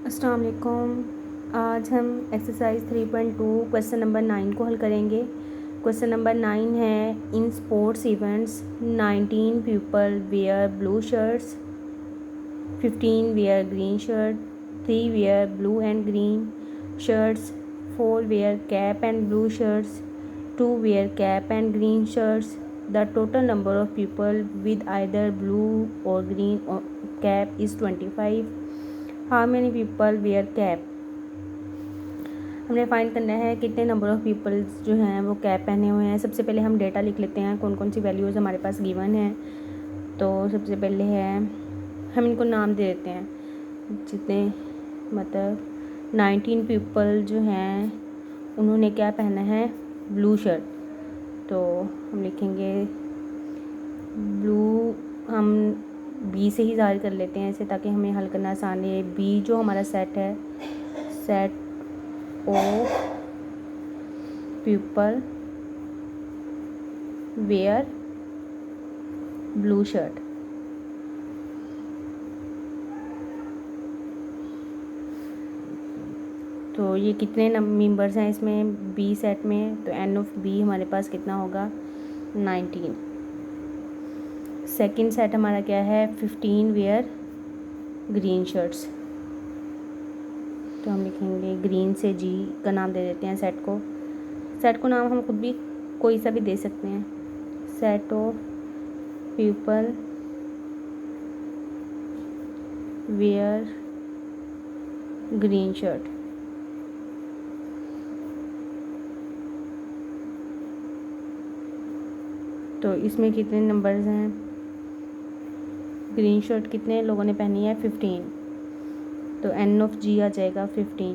अस्सलाम वालेकुम। आज हम एक्सरसाइज 3.2 क्वेश्चन नंबर 9 को हल करेंगे। क्वेश्चन नंबर 9 है, in sports events 19 people wear blue shirts, 15 wear green shirt, 3 wear blue and green shirts, 4 wear cap and blue shirts, 2 wear cap and green shirts. The total number of people with either blue or green or cap is 25. How many people wear cap? हमने find करना है कितने number of peoples जो हैं वो cap पहने हुए हैं। सबसे पहले हम डेटा लिख लेते हैं, कौन कौन सी वैल्यूज़ हमारे पास गिवन है। तो सबसे पहले है, हम इनको नाम दे देते हैं, जितने मतलब 19 पीपल जो हैं उन्होंने क्या पहना है, ब्लू शर्ट। तो हम लिखेंगे ब्लू, हम बी से ही ज़ाहिर कर लेते हैं ऐसे, ताकि हमें हल करना आसान है। बी जो हमारा सेट है, set of people wear blue shirt. तो ये कितने मेंबर्स हैं इसमें बी सेट में, तो एन ऑफ बी हमारे पास कितना होगा, 19। सेकंड सेट हमारा क्या है, 15 वेयर ग्रीन शर्ट्स। तो हम लिखेंगे ग्रीन से जी का नाम दे देते हैं सेट को। सेट को नाम हम खुद भी कोई सा भी दे सकते हैं, set of people wear green shirt. तो इसमें कितने नंबर्स हैं, ग्रीन शर्ट कितने लोगों ने पहनी है, 15। तो एन ऑफ जी आ जाएगा 15।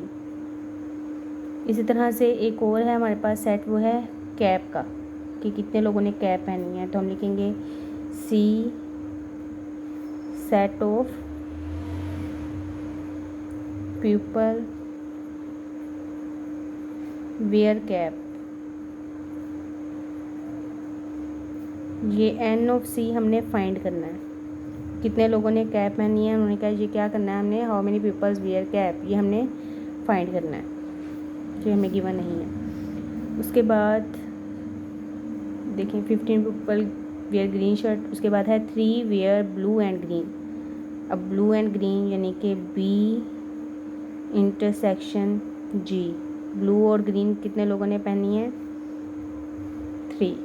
इसी तरह से एक और है हमारे पास सेट, वो है कैप का, कि कितने लोगों ने कैप पहनी है। तो हम लिखेंगे C set of people wear cap. ये एन ऑफ सी हमने फाइंड करना है, कितने लोगों ने कैप पहनी है। उन्होंने कहा ये क्या करना है, हमने how many peoples wear cap, ये हमने फाइंड करना है, जो हमें गिवन नहीं है। उसके बाद देखें 15 पीपल वेयर ग्रीन शर्ट, उसके बाद है 3 वेयर ब्लू एंड ग्रीन। अब ब्लू एंड ग्रीन यानी कि बी इंटरसेक्शन जी, ब्लू और ग्रीन कितने लोगों ने पहनी है, 3।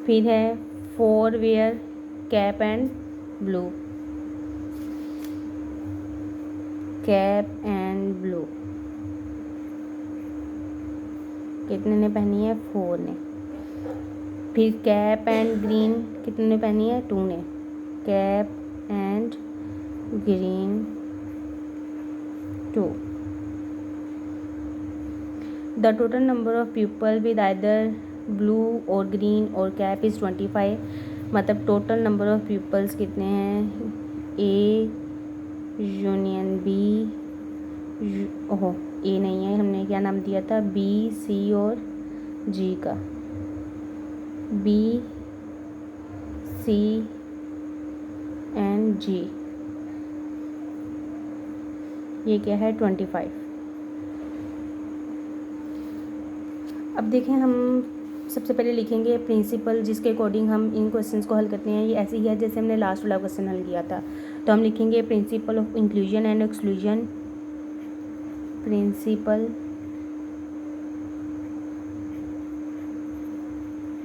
फिर है 4 wear cap and blue, cap and blue कितने ने पहनी है, 4 ने। फिर कैप एंड ग्रीन कितने ने पहनी है, 2 ने, cap and green 2। The total number of people with either blue और ग्रीन और कैप इज़ 25। मतलब टोटल नंबर ऑफ पीपल्स कितने हैं, ए यूनियन बी, ओहो ए नहीं है, हमने क्या नाम दिया था, बी सी और जी का, बी सी एंड जी, ये क्या है, 25। अब देखें, हम सबसे पहले लिखेंगे प्रिंसिपल, जिसके अकॉर्डिंग हम इन क्वेश्चंस को हल करते हैं। ये ऐसे ही है जैसे हमने लास्ट वाला क्वेश्चन हल किया था। तो हम लिखेंगे principle of inclusion and exclusion, principal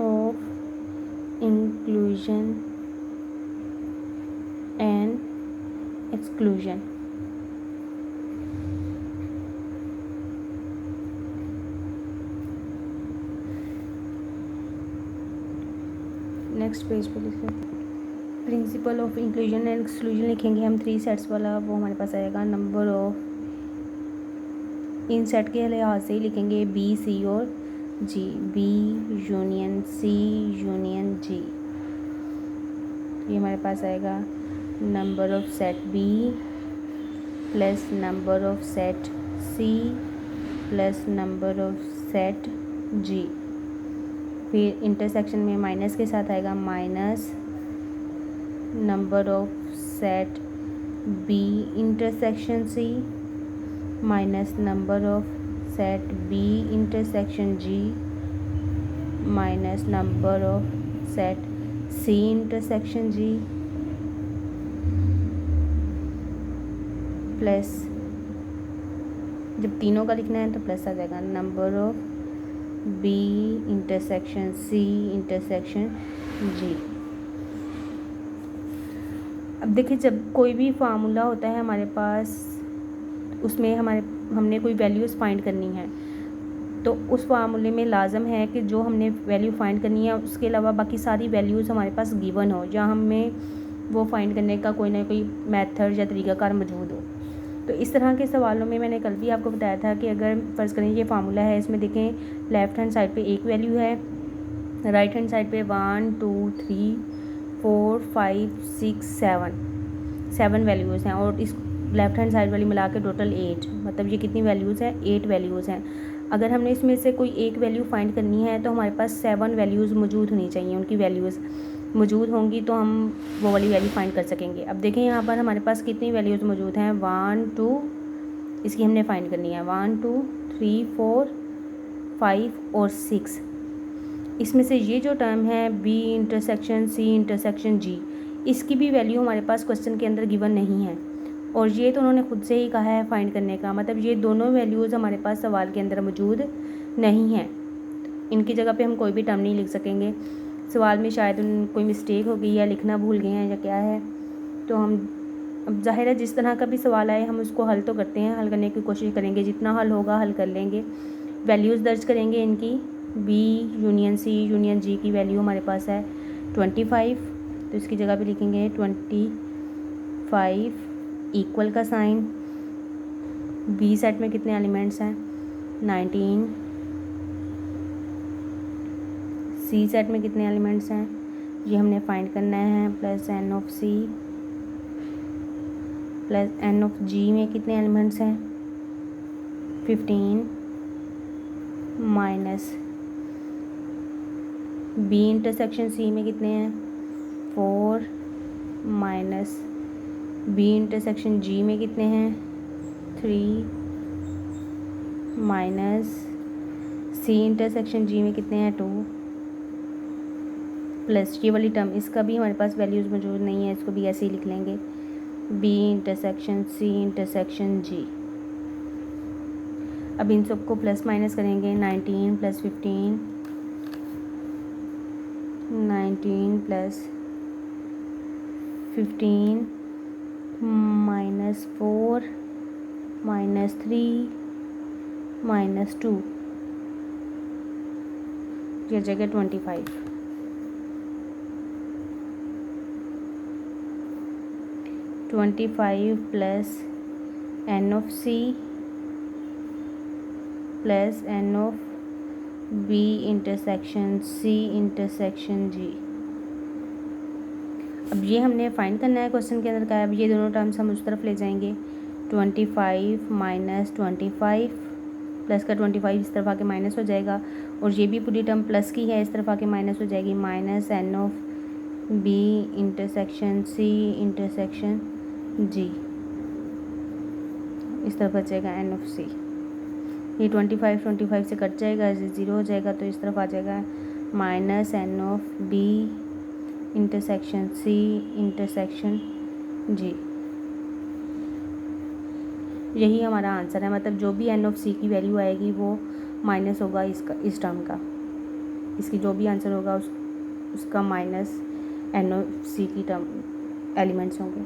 of inclusion and exclusion. Next page पे लिखें principal of inclusion and exclusion, लिखेंगे हम 3 सेट्स वाला, वो हमारे पास आएगा नंबर ऑफ, इन सेट के लिहाज से ही लिखेंगे बी सी और G, B union C union G. ये हमारे पास आएगा number of set B plus number of set C plus number of set G. फिर इंटरसेक्शन में माइनस के साथ आएगा minus number of set B intersection C minus number of set B intersection G minus number of set C intersection G plus, जब तीनों का लिखना है तो प्लस आ जाएगा, number of B intersection C intersection G। अब देखिए, जब कोई भी फार्मूला होता है हमारे पास, उसमें हमने कोई वैल्यूज़ फाइंड करनी है, तो उस फार्मूले में लाजम है कि जो हमने वैल्यू फाइंड करनी है उसके अलावा बाकी सारी वैल्यूज़ हमारे पास गिवन हो, जहाँ हमें वो फाइंड करने का कोई ना कोई मेथड या तरीक़ाकार मौजूद हो। तो इस तरह के सवालों में मैंने कल भी आपको बताया था कि अगर फ़र्ज़ करें ये फार्मूला है, इसमें देखें लेफ़्ट हैंड साइड पे एक वैल्यू है, राइट हैंड साइड पे 1 2 3 4 5 6 7 वैल्यूज़ हैं, और इस लेफ़्ट हैंड साइड वाली मिला के टोटल 8, मतलब ये कितनी वैल्यूज़ हैं, 8 वैल्यूज़ हैं। अगर हमने इसमें से कोई एक वैल्यू फाइंड करनी है तो हमारे पास 7 वैल्यूज़ मौजूद होनी चाहिए, उनकी वैल्यूज़ मौजूद होंगी तो हम वो वाली वैल्यू फाइंड कर सकेंगे। अब देखें यहाँ पर हमारे पास कितनी वैल्यूज़ मौजूद हैं, 1 2, इसकी हमने फाइंड करनी है 1 2 3 4 5 और 6। इसमें से ये जो टर्म है B intersection C intersection G, इसकी भी वैल्यू हमारे पास क्वेश्चन के अंदर गिवन नहीं है, और ये तो उन्होंने खुद से ही कहा है फाइंड करने का, मतलब ये दोनों वैल्यूज़ हमारे पास सवाल के अंदर मौजूद नहीं हैं। इनकी जगह पे हम कोई भी टर्म नहीं लिख सकेंगे। सवाल में शायद कोई मिस्टेक हो गई या लिखना भूल गए हैं या क्या है, तो हम अब ज़ाहिर है जिस तरह का भी सवाल आए हम उसको हल तो करते हैं, हल करने की कोशिश करेंगे, जितना हल होगा हल कर लेंगे। वैल्यूज़ दर्ज करेंगे इनकी, B union C union G की वैल्यू हमारे पास है 25, तो इसकी जगह पे लिखेंगे 25 इक्वल का साइन, B सेट में कितने एलिमेंट्स हैं 19, C सेट में कितने एलिमेंट्स हैं ये हमने फाइंड करना है, plus n of C plus n of G में कितने एलिमेंट्स हैं 15 माइनस B इंटरसेक्शन C में कितने हैं 4 माइनस B इंटरसेक्शन G में कितने हैं 3 माइनस C इंटरसेक्शन G में कितने हैं 2 प्लस ये वाली टर्म, इसका भी हमारे पास वैल्यूज़ मौजूद नहीं है, इसको भी ऐसे ही लिख लेंगे B intersection C intersection G। अब इन सबको प्लस माइनस करेंगे, 19 plus 15 19 plus 15 minus 4 minus 3 minus 2, ये जगह 25। 25 plus n of C plus n of B intersection C intersection G। अब ये हमने फाइंड करना है, क्वेश्चन के अंदर का है। अब ये दोनों टर्म्स हम उस तरफ ले जाएंगे, 25 माइनस 25 प्लस का 25 इस तरफ आके माइनस हो जाएगा, और ये भी पूरी टर्म प्लस की है, इस तरफ आके माइनस हो जाएगी, minus n of B intersection C intersection G, इस तरफ बचेगा n ऑफ C। ये 25 से कट जाएगा, 0 हो जाएगा, तो इस तरफ आ जाएगा minus n of B intersection C intersection G। यही हमारा आंसर है, मतलब जो भी n ऑफ C की वैल्यू आएगी वो माइनस होगा इस टर्म का, इसकी जो भी आंसर होगा उसका माइनस n ऑफ C की टर्म एलिमेंट्स होंगे।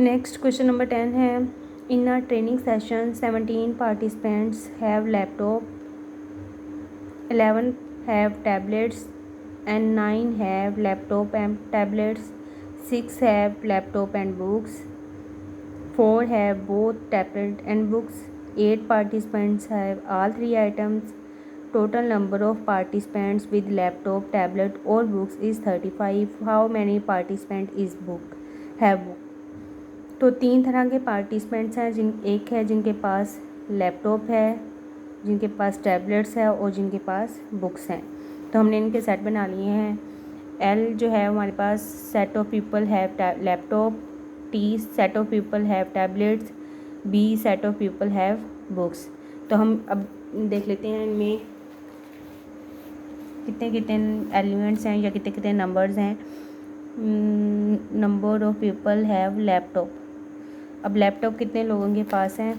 नेक्स्ट क्वेश्चन नंबर 10 है, in a training session 17 participants have laptop, 11 have tablets and 9 have laptop and tablets, 6 have laptop and books, 4 have both tablet and books, 8 participants have all 3 items. Total number of participants with laptop, tablet or books is 35. How many participants is book have book? तो 3 तरह के participants हैं, एक है जिनके पास laptop है, जिनके पास tablets है और जिनके पास बुक्स हैं। तो हमने इनके सेट बना लिए हैं, एल जो है हमारे पास set of people have laptop, T set of people have tablets, B set of people have books. तो हम अब देख लेते हैं इनमें कितने कितने एलिमेंट्स हैं या कितने कितने नंबर्स हैं। Number of people have laptop. अब लैपटॉप कितने लोगों के पास हैं?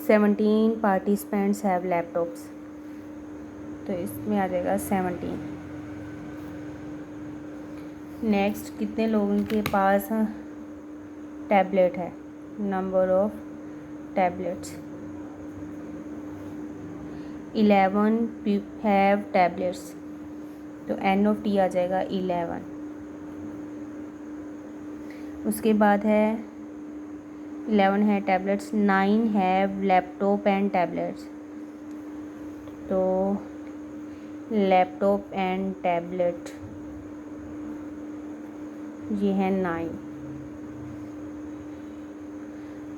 17 पार्टिसिपेंट्स हैव लैपटॉप्स, तो इसमें आ जाएगा 17। नेक्स्ट, कितने लोगों के पास टैबलेट है? Number of tablets 11 have tablets, तो एन ऑफ टी आ जाएगा 11। उसके बाद है 11 है tablets, 9 have laptop and tablets, तो लैपटॉप एंड टैबलेट ये है 9।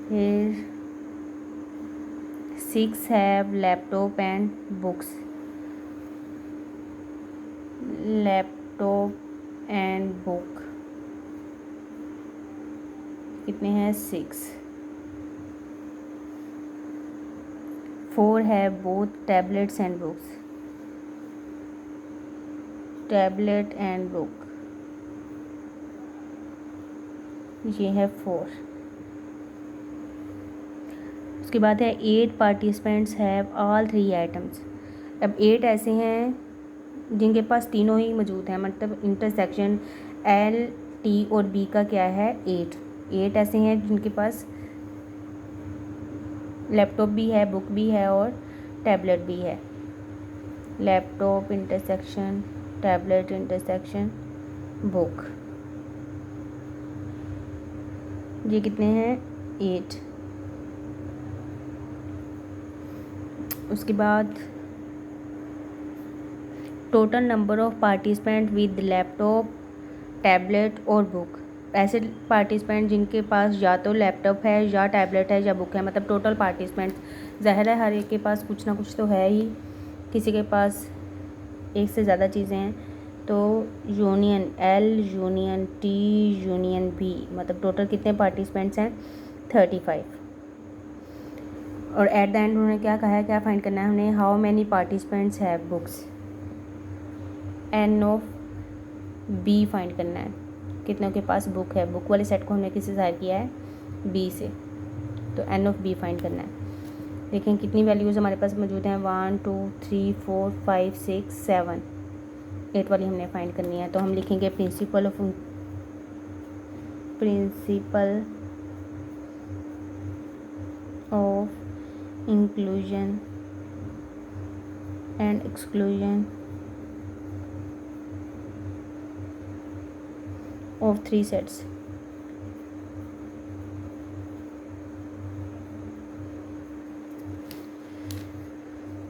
फिर 6 have laptop and books, laptop and book कितने हैं? 6। 4 have both tablets and books, tablet and book ये है 4। उसके बाद है 8 पार्टिसिपेंट्स हैव ऑल 3 आइटम्स। अब 8 ऐसे हैं जिनके पास तीनों ही मौजूद हैं, मतलब इंटरसेक्शन एल टी और बी का क्या है? 8 ऐसे हैं जिनके पास लैपटॉप भी है, बुक भी है और टैबलेट भी है। Laptop intersection tablet intersection book, ये कितने हैं? 8। उसके बाद total number of participant with laptop tablet और बुक, ऐसे पार्टिसिपेंट जिनके पास या तो लैपटॉप है या टैबलेट है या बुक है, मतलब टोटल पार्टिसिपेंट्स। ज़ाहिर है हर एक के पास कुछ ना कुछ तो है ही, किसी के पास एक से ज़्यादा चीज़ें हैं, तो union L union T union B, मतलब टोटल कितने पार्टिसिपेंट्स हैं? 35। और एट द एंड उन्होंने क्या कहा है, क्या फाइंड करना है हमें? How many participants have books, n of B find करना है, कितनों के पास बुक है। बुक वाले सेट को हमने किससे ज़ाहिर किया है? बी से, तो एन ऑफ बी फाइंड करना है। देखें कितनी वैल्यूज़ हमारे पास मौजूद हैं? 1 2 3 4 5 6 7, 8 वाली हमने फाइंड करनी है। तो हम लिखेंगे principle of inclusion and exclusion of 3 sets।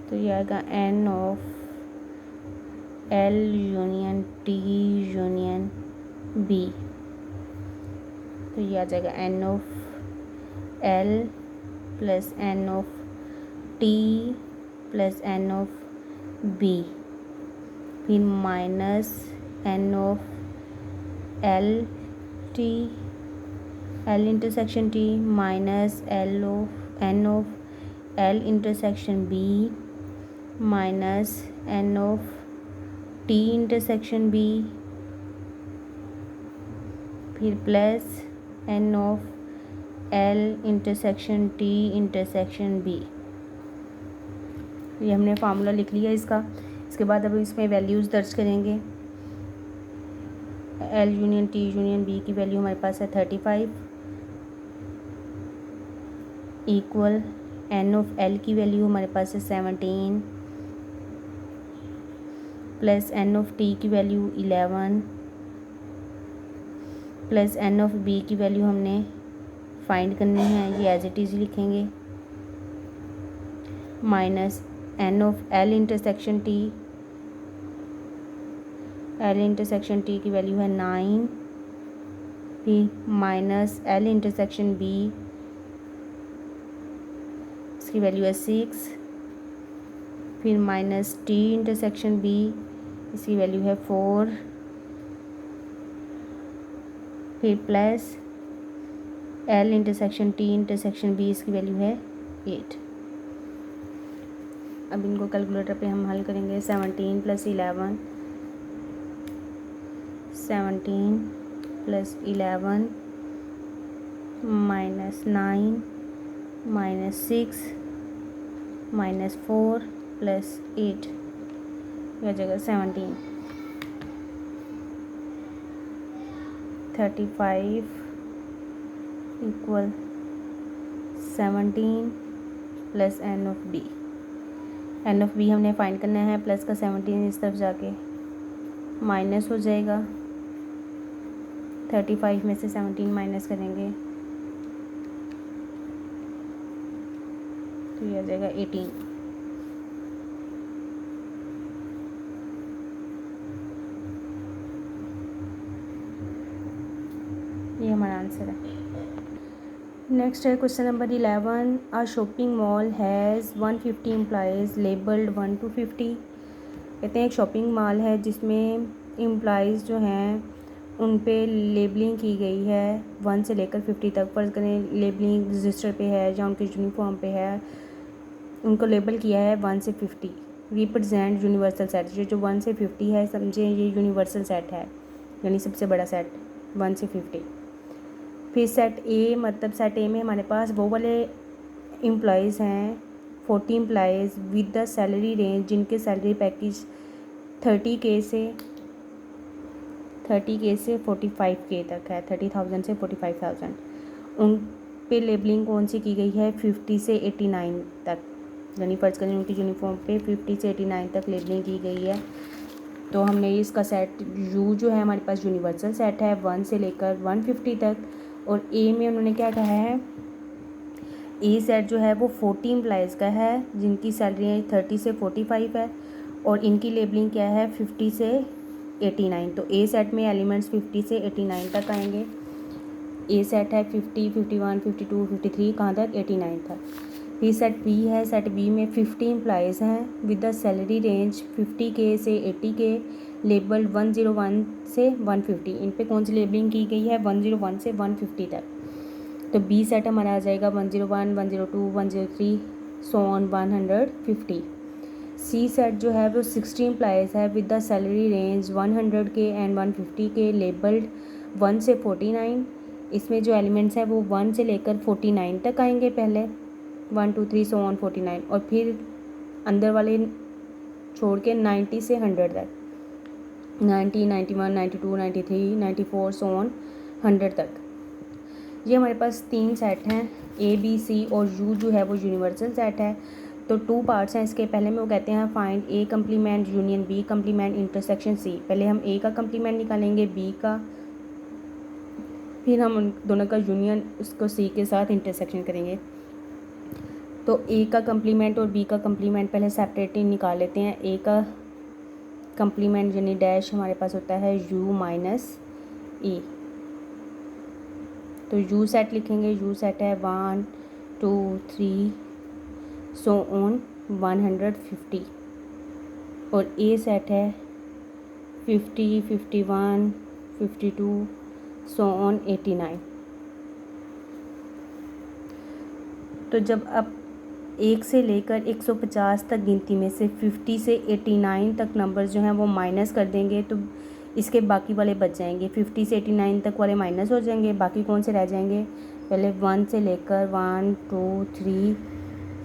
तो ये आएगा N of L union T union B, तो ये आ जाएगा N of L plus N of T plus N of B, फिर minus N of L T L intersection T minus L of N of L intersection B minus N of T intersection B, फिर plus N of L intersection T intersection B. ये हमने formula लिख लिया इसका। इसके बाद अब इसमें वैल्यूज़ दर्ज करेंगे। L union T union B की वैल्यू हमारे पास है 35 इक्वल एन ऑफ एल की वैल्यू हमारे पास है 17 प्लस एन ऑफ टी की value 11 plus N of B की वैल्यू हमने फाइंड करनी है, ये एज इट इज़ लिखेंगे, minus N of L intersection T, L intersection T की वैल्यू है 9, फिर माइनस एल इंटरसेक्शन बी, इसकी वैल्यू है 6, फिर माइनस टी इंटरसेक्शन बी, इसकी वैल्यू है 4, फिर plus L intersection T intersection B, इसकी वैल्यू है 8। अब इनको कैलकुलेटर पे हम हल करेंगे। 17 + 11, 17 + 11 -9 -6 -4 + 8, यह जगह 17, 35 = 17 + n of b। n of b हमने फाइंड करना है, प्लस का 17 इस तरफ जाके माइनस हो जाएगा। 35 में से 17 माइनस करेंगे तो यह आ जाएगा 18। ये हमारा आंसर है। नेक्स्ट है question number 11। A shopping mall has 150 employees labelled 1 to 50। कहते हैं एक शॉपिंग मॉल है जिसमें एम्प्लॉयज़ जो हैं उन पे लेबलिंग की गई है 1 से लेकर 50 तक। फ़र्ज़ करें लेबलिंग रजिस्टर पे है या उनके यूनिफॉर्म पे है, उनको लेबल किया है 1 से 50। रिप्रेजेंट यूनिवर्सल सेट, जो 1 से 50 है समझे ये यूनिवर्सल सेट है, यानी सबसे बड़ा सेट 1 से 50। फिर सेट ए, मतलब सेट ए में हमारे पास वो वाले एम्प्लॉयज़ हैं 40 employees with the salary range जिनके सैलरी पैकेज 30K से 45K तक है, 30,000 से 45,000। उन पे लेबलिंग कौन सी की गई है 50 से 89 तक, यानी फ़र्ज़ करें उनकी यूनिफॉर्म पे 50 से 89 तक लेबलिंग की गई है। तो हमने इसका सेट यू जो है हमारे पास यूनिवर्सल सेट है 1 से लेकर 150 तक। और ए में उन्होंने क्या कहा है, ए सेट जो है वो 40 एम्प्लॉयज़ का है जिनकी सैलरी 30 से 45 है और इनकी लेबलिंग क्या है 50 से 89। तो ए सेट में एलिमेंट्स 50 से 89 तक आएंगे। ए सेट है 50, 51, 52, 53, कहाँ तक 89 तक। फिर सेट बी है, सेट बी में 50 एम्प्लॉयज़ हैं with the salary range 50K से 80K, लेबल 101 से 150। इन पे कौन सी लेबलिंग की गई है 101 से 150 तक। तो बी सेट हमारा आ जाएगा 101, 102, 103 सो ऑन 150। सी सेट जो है वो 60 एम्प्लॉयज़ है with the salary range 100K and 150K, labelled 1 से 49। इसमें जो एलिमेंट्स हैं वो 1 से लेकर 49 तक आएंगे, पहले 1 2 3 सो ऑन 49, और फिर अंदर वाले छोड़ के 90 से 100 तक, 90, 91, 92, 93, 94 सो ऑन 100 तक। ये हमारे पास 3 सेट हैं ए बी सी, और यू जो है वो यूनिवर्सल सेट है। तो 2 पार्ट्स हैं इसके। पहले में वो कहते हैं find A complement union B complement intersection C. पहले हम ए का कम्प्लीमेंट निकालेंगे बी का, फिर हम उन दोनों का यूनियन उसको सी के साथ इंटरसेक्शन करेंगे। तो ए का कम्प्लीमेंट और बी का कम्प्लीमेंट पहले सेपरेटली निकाल लेते हैं। ए का कम्प्लीमेंट यानी डैश हमारे पास होता है यू माइनस ए। तो यू सेट लिखेंगे, यू सेट है 1 2 3 सो ऑन 150, और ए सेट है 50, 51, 52 सो ऑन 89। तो जब आप 1 से लेकर 150 तक गिनती में से 50 से 89 तक नंबर्स जो हैं वो माइनस कर देंगे तो इसके बाकी वाले बच जाएंगे। 50 से 89 तक वाले माइनस हो जाएंगे, बाकी कौन से रह जाएंगे, पहले 1 से लेकर 1 2 3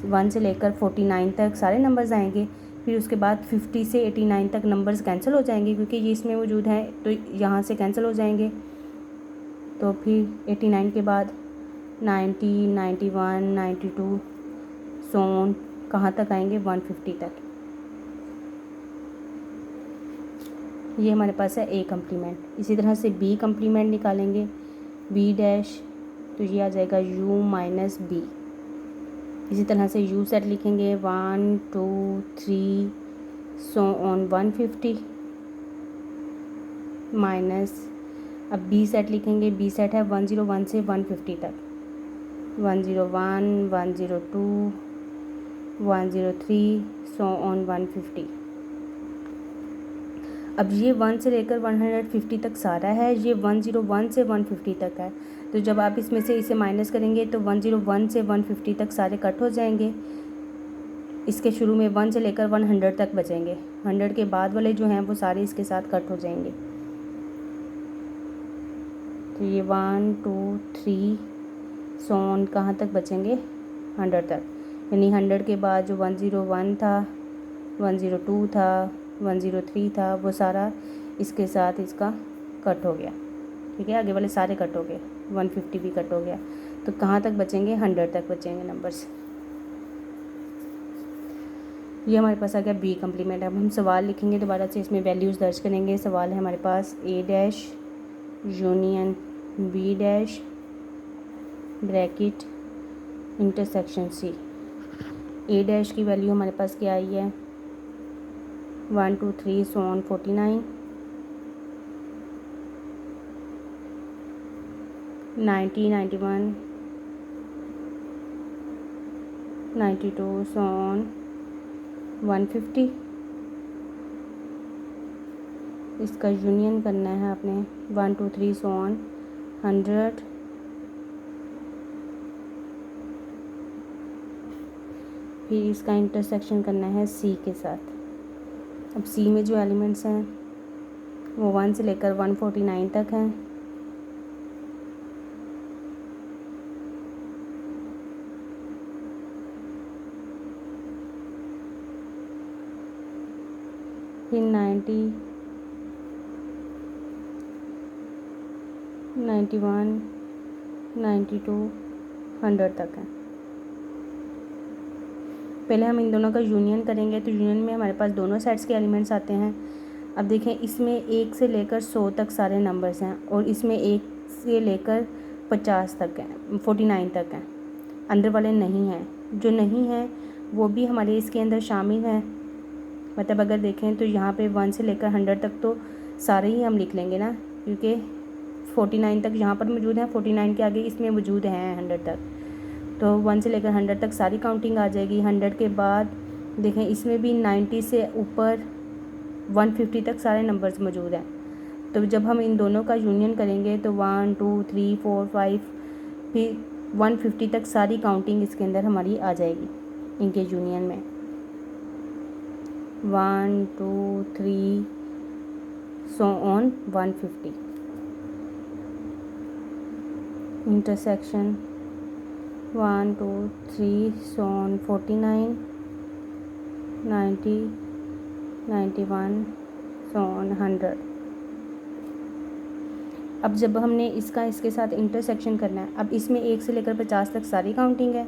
1 से लेकर 49 तक सारे नंबर्स आएंगे। फिर उसके बाद 50 से 89 तक नंबर्स कैंसिल हो जाएंगे क्योंकि ये इसमें मौजूद हैं, तो यहाँ से कैंसिल हो जाएंगे। तो फिर 89 के बाद 90, 91, 92 सोन कहाँ तक आएंगे 150 तक। ये हमारे पास है ए कम्प्लीमेंट। इसी तरह से बी कम्प्लीमेंट निकालेंगे, बी डैश, तो ये आ जाएगा यू माइनस बी। इसी तरह से यू सेट लिखेंगे 1 2 3 सो ऑन 150 माइनस, अब बी सेट लिखेंगे, बी सेट है 101 से 150 तक, 101 102 103 सो ऑन 150। अब ये 1 से लेकर 150 तक सारा है, ये 101 से 150 तक है। तो जब आप इसमें से इसे माइनस करेंगे तो 101 से 150 तक सारे कट हो जाएंगे। इसके शुरू में 1 से लेकर 100 तक बचेंगे, 100 के बाद वाले जो हैं वो सारे इसके साथ कट हो जाएंगे। तो ये 1 2 3 सोन कहाँ तक बचेंगे, 100 तक। यानी 100 के बाद जो 101 था, 102 था, 103 था, वो सारा इसके साथ इसका कट हो गया। ठीक है, आगे वाले सारे कट हो गए, 150 भी कट हो गया। तो कहाँ तक बचेंगे, 100 तक बचेंगे नंबर्स। ये हमारे पास आ गया बी कम्प्लीमेंट। अब हम सवाल लिखेंगे दोबारा से, इसमें वैल्यूज़ दर्ज करेंगे। सवाल है हमारे पास A dash union B dash bracket intersection C. A dash की वैल्यू हमारे पास क्या आई है, 1 2 3 so on 49, 90 91 92 so on 150। इसका यूनियन करना है आपने, 1 2 3 so on 100, फिर इसका इंटरसेक्शन करना है सी के साथ। अब सी में जो एलिमेंट्स हैं वो 1 से लेकर 149 तक हैं। फिर 90 91 92 100 तक है। पहले हम इन दोनों का यूनियन करेंगे, तो यूनियन में हमारे पास दोनों सेट्स के एलिमेंट्स आते हैं। अब देखें, इसमें 1 से लेकर 100 तक सारे नंबर्स हैं और इसमें 1 से लेकर 50 तक हैं, 49 तक हैं। अंदर वाले नहीं हैं, जो नहीं हैं वो भी हमारे इसके अंदर शामिल हैं। मतलब अगर देखें तो यहाँ पे 1 से लेकर 100 तक तो सारे ही हम लिख लेंगे ना, क्योंकि 49 तक यहाँ पर मौजूद हैं, 49 के आगे इसमें मौजूद हैं 100 तक। तो 1 से लेकर 100 तक सारी काउंटिंग आ जाएगी। 100 के बाद देखें इसमें भी 90 से ऊपर 150 तक सारे नंबर्स मौजूद हैं। तो जब हम इन दोनों का यूनियन करेंगे तो 1 2 3 4 5 फिर 150 तक सारी काउंटिंग इसके अंदर हमारी आ जाएगी इनके यूनियन में। 1 2 3 so on 150। Intersection 1 2 3 so on 49 90 91 so on 100। अब जब हमने इसका इसके साथ इंटरसेक्शन करना है, अब इसमें 1 से लेकर 50 तक सारी काउंटिंग है,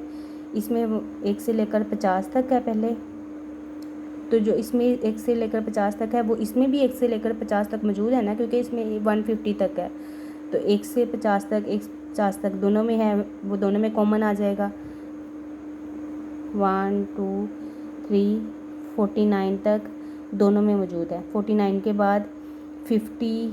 इसमें 1 से लेकर 50 तक है पहले। तो जो इसमें 1 से लेकर 50 तक है वो इसमें भी 1 से लेकर 50 तक मौजूद है ना, क्योंकि इसमें 150 तक है। तो 1 से 50 तक 50 तक दोनों में है, वो दोनों में कॉमन आ जाएगा। 1 2 3 49 तक दोनों में मौजूद है। 49 के बाद 50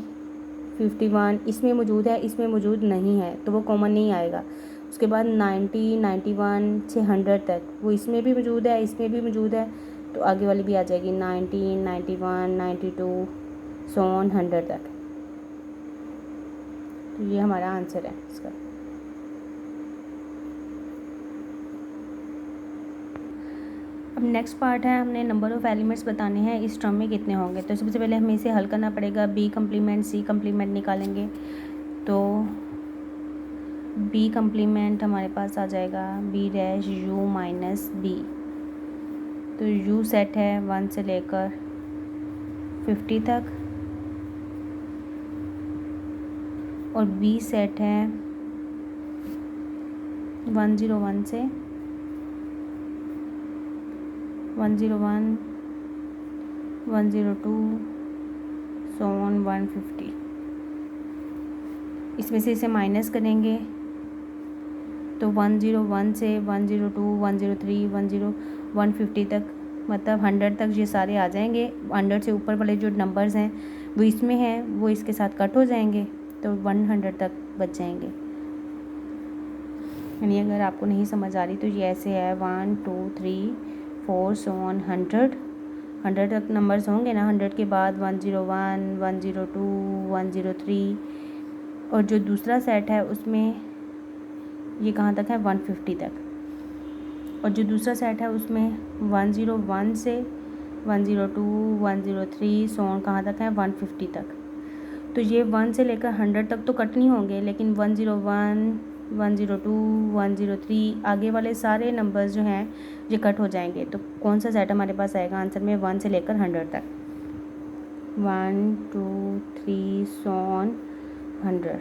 51 इसमें मौजूद है, इसमें मौजूद नहीं है, तो वो कॉमन नहीं आएगा। उसके बाद 90 91 से 100 तक वो इसमें भी मौजूद है, इसमें भी मौजूद है, तो आगे वाली भी आ जाएगी 90 91 92 so on 100 तक। तो ये हमारा आंसर है इसका। अब नेक्स्ट पार्ट है, हमने नंबर ऑफ़ एलिमेंट्स बताने हैं इस टर्म में कितने होंगे। तो सबसे पहले हमें इसे हल करना पड़ेगा। बी कम्प्लीमेंट सी कम्प्लीमेंट निकालेंगे, तो बी कम्प्लीमेंट हमारे पास आ जाएगा B dash U minus B. तो यू सेट है 1 से लेकर 50 तक और बी सेट है 101 से 101 102 so on 150। इसमें से इसे माइनस करेंगे तो 101 से 102 103 150 तक, मतलब 100 तक ये सारे आ जाएंगे। 100 से ऊपर वाले जो नंबर्स हैं वो इसमें हैं, वो इसके साथ कट हो जाएंगे, तो 100 तक बच जाएंगे। यानी अगर आपको नहीं समझ आ रही तो ये ऐसे है 1 2 3 4 so on 100, 100 तक नंबर्स होंगे ना, 100 के बाद 101, 102, 103, और जो दूसरा सेट है उसमें ये कहाँ तक है 150 तक, और जो दूसरा सेट है उसमें 101 से 102, 103 सोन कहाँ तक है 150 तक। तो ये 1 से लेकर 100 तक तो कट नहीं होंगे, लेकिन 101, 102, 103 आगे वाले सारे नंबर्स जो हैं ये कट हो जाएंगे। तो कौन सा सेट हमारे पास आएगा आंसर में 1 से लेकर 100 तक, 1, 2, 3 सोन 100।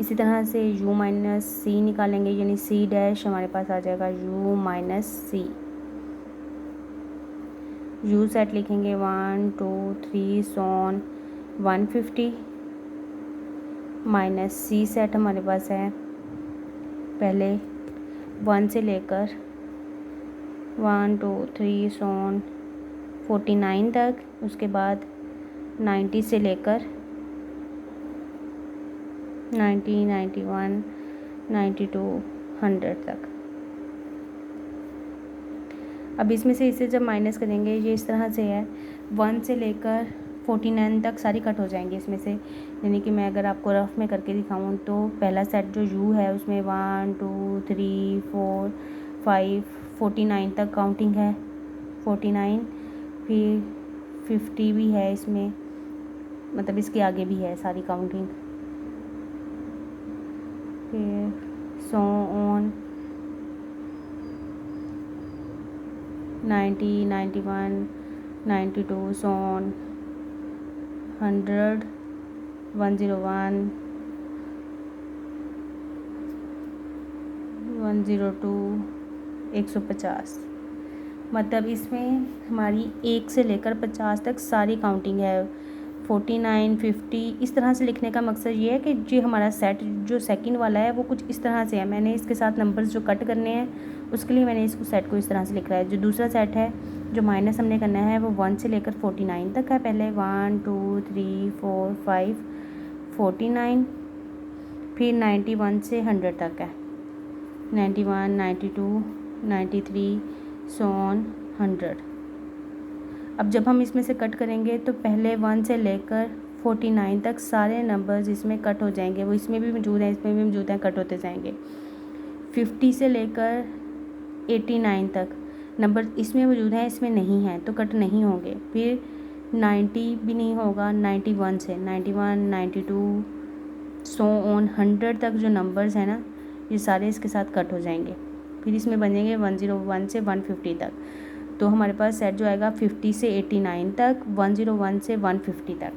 इसी तरह से u माइनस सी निकालेंगे, यानी c डैश हमारे पास आ जाएगा u माइनस सी। u सेट लिखेंगे 1, 2, 3 सोन 150 माइनस c सेट हमारे पास है पहले 1 से लेकर 1, 2, 3 सोन 49 तक, उसके बाद 90 से लेकर 90, 91, 92, 100 तक। अब इसमें से इसे जब माइनस करेंगे ये इस तरह से है, 1 से लेकर 49 तक सारी कट हो जाएंगी इसमें से। यानी कि मैं अगर आपको रफ में करके दिखाऊं तो पहला सेट जो u है उसमें 1, 2, 3, 4, 5, 49 तक काउंटिंग है, 49, फिर 50 भी है इसमें, मतलब इसके आगे भी है सारी काउंटिंग, फिर सो ऑन 90, 91, 92 सो ऑन 100, 101, 102, 150। मतलब इसमें हमारी 1 से लेकर 50 तक सारी काउंटिंग है। 49, 50 इस तरह से लिखने का मकसद ये है कि जो हमारा सेट जो सेकंड वाला है वो कुछ इस तरह से है। मैंने इसके साथ नंबर्स जो कट करने हैं उसके लिए मैंने इसको सेट को इस तरह से लिख रहा है। जो दूसरा सेट है जो माइनस हमने करना है वो 1 से लेकर 49 तक है। पहले 1, 2, 3, 4, 5, 49, फिर 91 से 100 तक है, 91, 92, 93 सोन 100। अब जब हम इसमें से कट करेंगे तो पहले 1 से लेकर 49 तक सारे नंबर्स इसमें कट हो जाएंगे, वो इसमें भी मौजूद हैं, इसमें भी मौजूद हैं, कट होते जाएंगे। 50 से लेकर 89 तक नंबर इसमें मौजूद हैं, इसमें नहीं हैं, तो कट नहीं होंगे। फिर 90 भी नहीं होगा, 91 से 91, 92 सो ऑन 100 तक जो नंबर्स हैं ना ये सारे इसके साथ कट हो जाएंगे। फिर इसमें बनेंगे 101 से 150 तक। तो हमारे पास सेट जो आएगा 50 से 89 तक, 101 से 150 तक।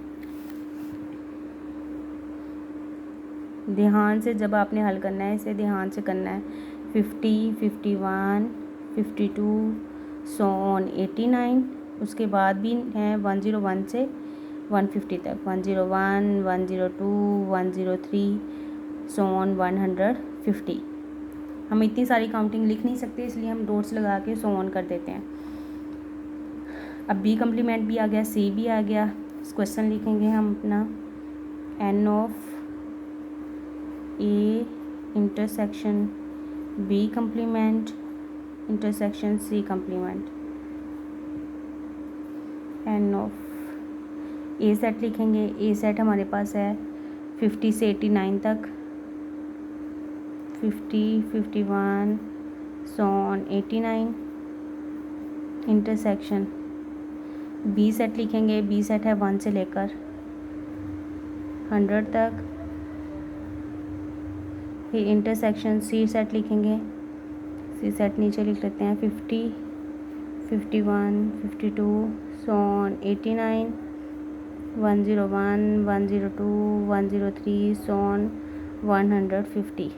ध्यान से जब आपने हल करना है इसे ध्यान से करना है। 50, 51, 52 सो ऑन 89, उसके बाद भी हैं 101 से 150 तक, 101, 102, 103 सो ऑन 150। हम इतनी सारी काउंटिंग लिख नहीं सकते इसलिए हम डॉट्स लगा के सो ऑन कर देते हैं। अब बी कम्प्लीमेंट भी आ गया, सी भी आ गया। इस क्वेश्चन लिखेंगे हम अपना n of A intersection B complement intersection C complement. N of A set लिखेंगे, ए सेट हमारे पास है 50 से 89 तक, 50, 51 so on 89 intersection. B set लिखेंगे, बी सेट है 1 से लेकर 100 तक, फिर इंटरसेक्शन सी सेट लिखेंगे, सी सेट नीचे लिख लेते हैं 50, 51, 52 सो ऑन 89, 101, 102, 103 सो ऑन 150।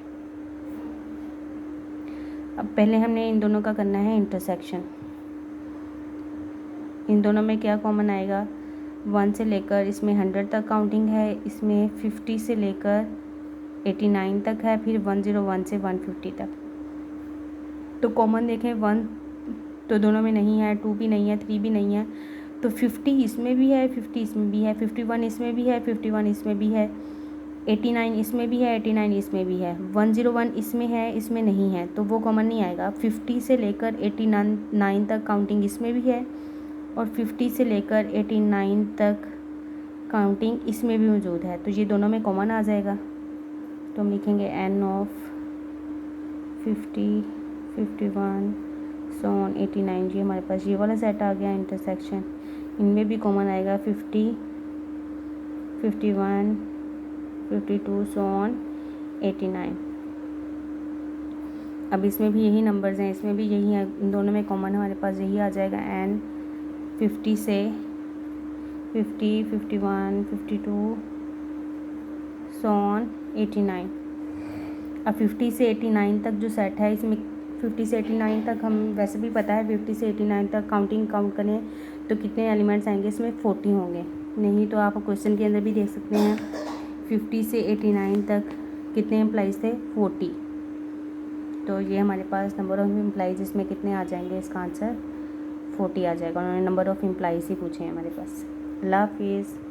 अब पहले हमने इन दोनों का करना है इंटरसेक्शन। इन दोनों में क्या कॉमन आएगा, 1 से लेकर इसमें 100 तक काउंटिंग है, इसमें 50 से लेकर 89 तक है, फिर 101 से 150 तक। तो कॉमन देखें 1 तो दोनों में नहीं है, 2 भी नहीं है, 3 भी नहीं है, तो 50 इसमें भी है, 50 इसमें भी है, 51 इसमें भी है, 51 इसमें भी है, 89 इसमें भी है, 89 इसमें भी है, 101 इसमें है, इसमें नहीं है, तो वो कॉमन नहीं आएगा। 50 से लेकर 89 तक काउंटिंग इसमें भी है और 50 से लेकर 89 तक काउंटिंग इसमें भी मौजूद है, तो ये दोनों में कॉमन आ जाएगा। तो हम लिखेंगे n ऑफ 50, 51 सो ऑन 89। ये हमारे पास ये वाला सेट आ गया इंटरसेक्शन। इनमें भी कॉमन आएगा 50, 51, 52 सो ऑन 89। अब इसमें भी यही नंबर्स हैं, इसमें भी यही है, इन दोनों में कॉमन हमारे पास यही आ जाएगा n 50 से 50, 51, 52 सो ऑन 89। अब 50 से 89 तक जो सेट है, इसमें 50 से 89 तक हम वैसे भी पता है 50 से 89 तक काउंट करें तो कितने एलिमेंट्स आएंगे, इसमें 40 होंगे। नहीं तो आप क्वेश्चन के अंदर भी देख सकते हैं 50 से 89 तक कितने एम्प्लॉइज़ थे, 40। तो ये हमारे पास नंबर ऑफ़ एम्प्लॉइज़ इसमें कितने आ जाएंगे, इसका आंसर 40 आ जाएगा। उन्होंने नंबर ऑफ़ एम्प्लॉइज़ ही पूछे हैं हमारे पास। अल्लाह हाफिज़।